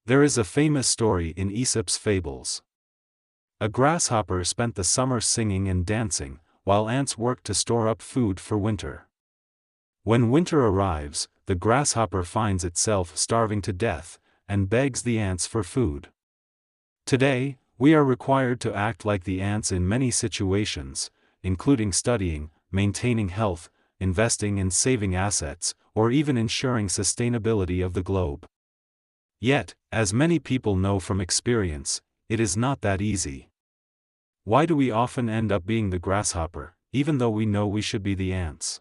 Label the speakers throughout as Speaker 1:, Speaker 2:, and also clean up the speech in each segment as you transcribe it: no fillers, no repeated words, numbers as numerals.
Speaker 1: There is a famous story in Aesop's fables. A grasshopper spent the summer singing and dancing, while ants worked to store up food for winter. When winter arrives, the grasshopper finds itself starving to death, and begs the ants for food. Today, we are required to act like the ants in many situations, including studying, maintaining health, investing and saving assets, or even ensuring sustainability of the globe. Yet, as many people know from experience, it is not that easy. Why do we often end up being the grasshopper, even though we know we should be the ants?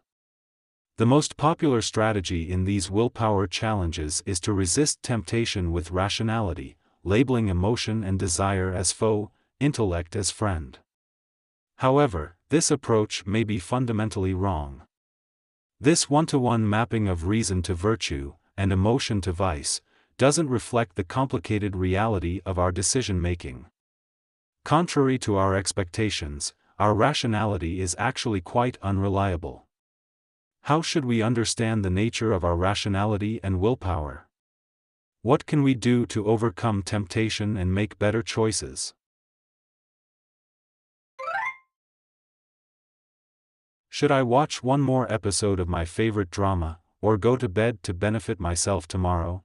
Speaker 1: The most popular strategy in these willpower challenges is to resist temptation with rationality, labeling emotion and desire as foe, intellect as friend. However, this approach may be fundamentally wrong. This one-to-one mapping of reason to virtue, and emotion to vice, doesn't reflect the complicated reality of our decision-making. Contrary to our expectations, our rationality is actually quite unreliable. How should we understand the nature of our rationality and willpower? What can we do to overcome temptation and make better choices? Should I watch one more episode of my favorite drama, or go to bed to benefit myself tomorrow?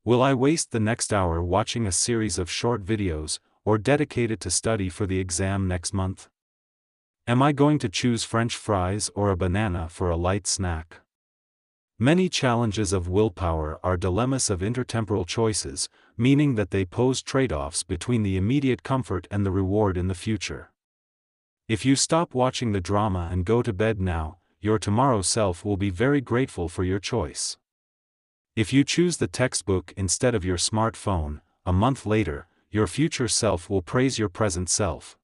Speaker 1: Will I waste the next hour watching a series of short videos, or dedicate it to study for the exam next month? Am I going to choose French fries or a banana for a light snack? Many challenges of willpower are dilemmas of intertemporal choices, meaning that they pose trade-offs between the immediate comfort and the reward in the future. If you stop watching the drama and go to bed now, your tomorrow self will be very grateful for your choice. If you choose the textbook instead of your smartphone, a month later, your future self will praise your present self.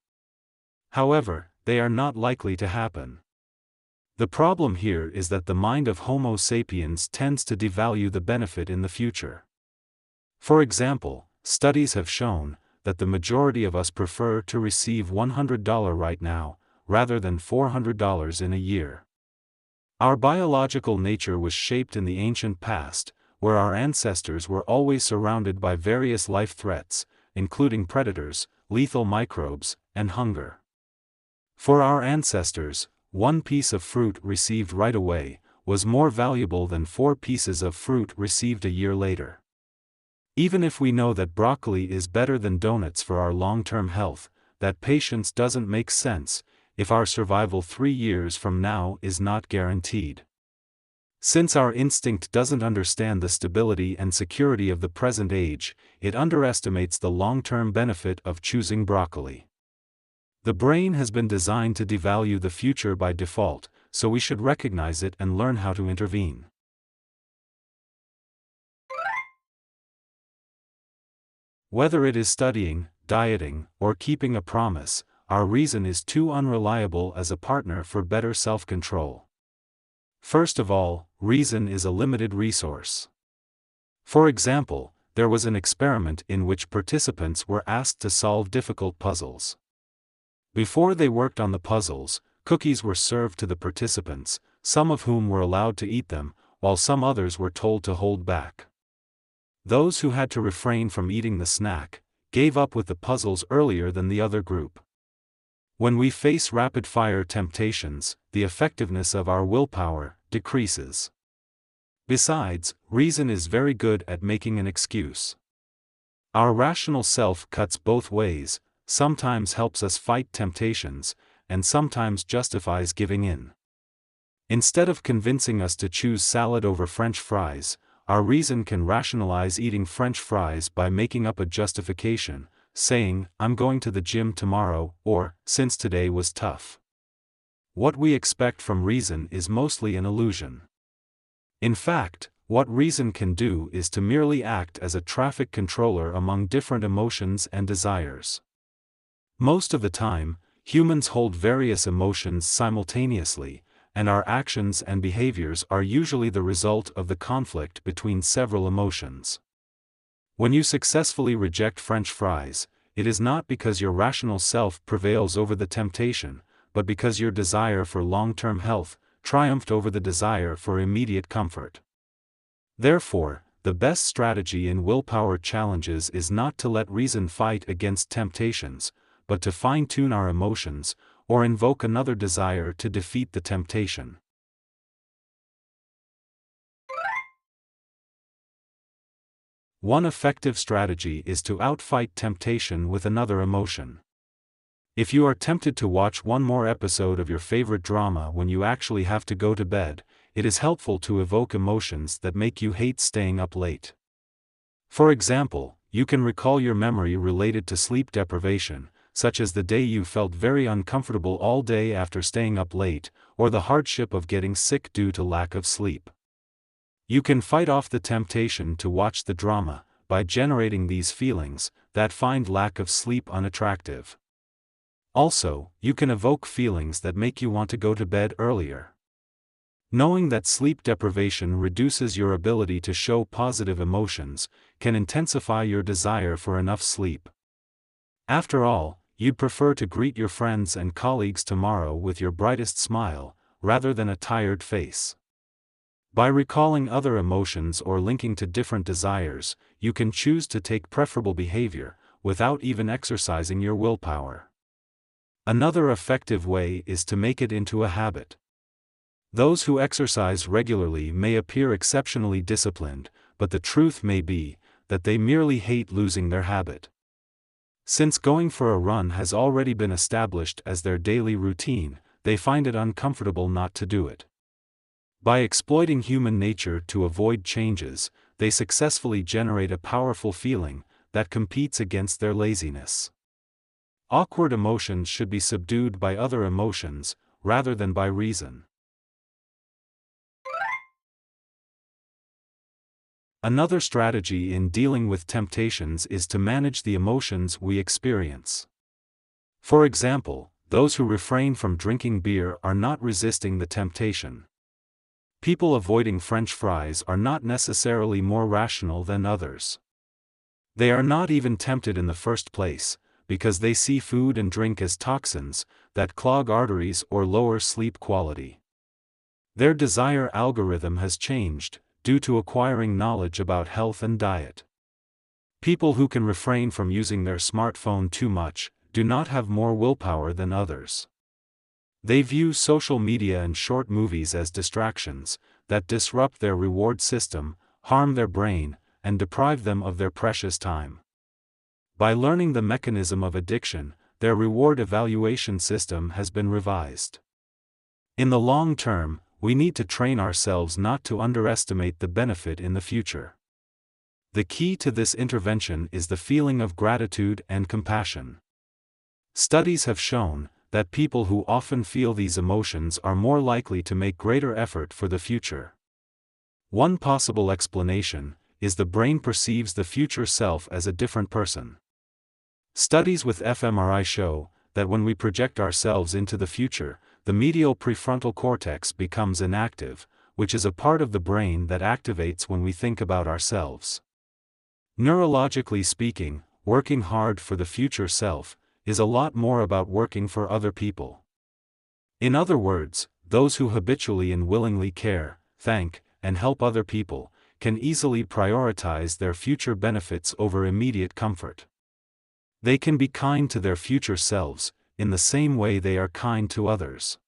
Speaker 1: However, they are not likely to happen. The problem here is that the mind of Homo sapiens tends to devalue the benefit in the future. For example, studies have shown that the majority of us prefer to receive $100 right now, rather than $400 in a year. Our biological nature was shaped in the ancient past, where our ancestors were always surrounded by various life threats, including predators, lethal microbes, and hunger. For our ancestors, one piece of fruit received right away was more valuable than 4 pieces of fruit received a year later. Even if we know that broccoli is better than donuts for our long-term health, that patience doesn't make sense if our survival 3 years from now is not guaranteed. Since our instinct doesn't understand the stability and security of the present age, it underestimates the long-term benefit of choosing broccoli. The brain has been designed to devalue the future by default, so we should recognize it and learn how to intervene. Whether it is studying, dieting, or keeping a promise, our reason is too unreliable as a partner for better self-control. First of all, reason is a limited resource. For example, there was an experiment in which participants were asked to solve difficult puzzles. Before they worked on the puzzles, cookies were served to the participants, some of whom were allowed to eat them, while some others were told to hold back. Those who had to refrain from eating the snack gave up with the puzzles earlier than the other group. When we face rapid-fire temptations, the effectiveness of our willpower decreases. Besides, reason is very good at making an excuse. Our rational self cuts both ways, sometimes helps us fight temptations, and sometimes justifies giving in. Instead of convincing us to choose salad over French fries, our reason can rationalize eating French fries by making up a justification, saying, "I'm going to the gym tomorrow," or, "since today was tough." What we expect from reason is mostly an illusion. In fact, what reason can do is to merely act as a traffic controller among different emotions and desires. Most of the time, humans hold various emotions simultaneously, and our actions and behaviors are usually the result of the conflict between several emotions. When you successfully reject French fries, it is not because your rational self prevails over the temptation, but because your desire for long-term health triumphed over the desire for immediate comfort. Therefore, the best strategy in willpower challenges is not to let reason fight against temptations, but to fine-tune our emotions, or invoke another desire to defeat the temptation. One effective strategy is to outfight temptation with another emotion. If you are tempted to watch one more episode of your favorite drama when you actually have to go to bed, it is helpful to evoke emotions that make you hate staying up late. For example, you can recall your memory related to sleep deprivation, such as the day you felt very uncomfortable all day after staying up late, or the hardship of getting sick due to lack of sleep. You can fight off the temptation to watch the drama by generating these feelings that find lack of sleep unattractive. Also, you can evoke feelings that make you want to go to bed earlier. Knowing that sleep deprivation reduces your ability to show positive emotions can intensify your desire for enough sleep. After all, you'd prefer to greet your friends and colleagues tomorrow with your brightest smile, rather than a tired face. By recalling other emotions or linking to different desires, you can choose to take preferable behavior, without even exercising your willpower. Another effective way is to make it into a habit. Those who exercise regularly may appear exceptionally disciplined, but the truth may be that they merely hate losing their habit. Since going for a run has already been established as their daily routine, they find it uncomfortable not to do it. By exploiting human nature to avoid changes, they successfully generate a powerful feeling that competes against their laziness. Awkward emotions should be subdued by other emotions, rather than by reason. Another strategy in dealing with temptations is to manage the emotions we experience. For example, those who refrain from drinking beer are not resisting the temptation. People avoiding French fries are not necessarily more rational than others. They are not even tempted in the first place, because they see food and drink as toxins that clog arteries or lower sleep quality. Their desire algorithm has changed, due to acquiring knowledge about health and diet. People who can refrain from using their smartphone too much do not have more willpower than others. They view social media and short movies as distractions that disrupt their reward system, harm their brain, and deprive them of their precious time. By learning the mechanism of addiction, their reward evaluation system has been revised. In the long term, we need to train ourselves not to underestimate the benefit in the future. The key to this intervention is the feeling of gratitude and compassion. Studies have shown that people who often feel these emotions are more likely to make greater effort for the future. One possible explanation is the brain perceives the future self as a different person. Studies with fMRI show that when we project ourselves into the future, the medial prefrontal cortex becomes inactive, which is a part of the brain that activates when we think about ourselves. Neurologically speaking, working hard for the future self is a lot more about working for other people. In other words, those who habitually and willingly care, thank, and help other people can easily prioritize their future benefits over immediate comfort. They can be kind to their future selves, in the same way they are kind to others.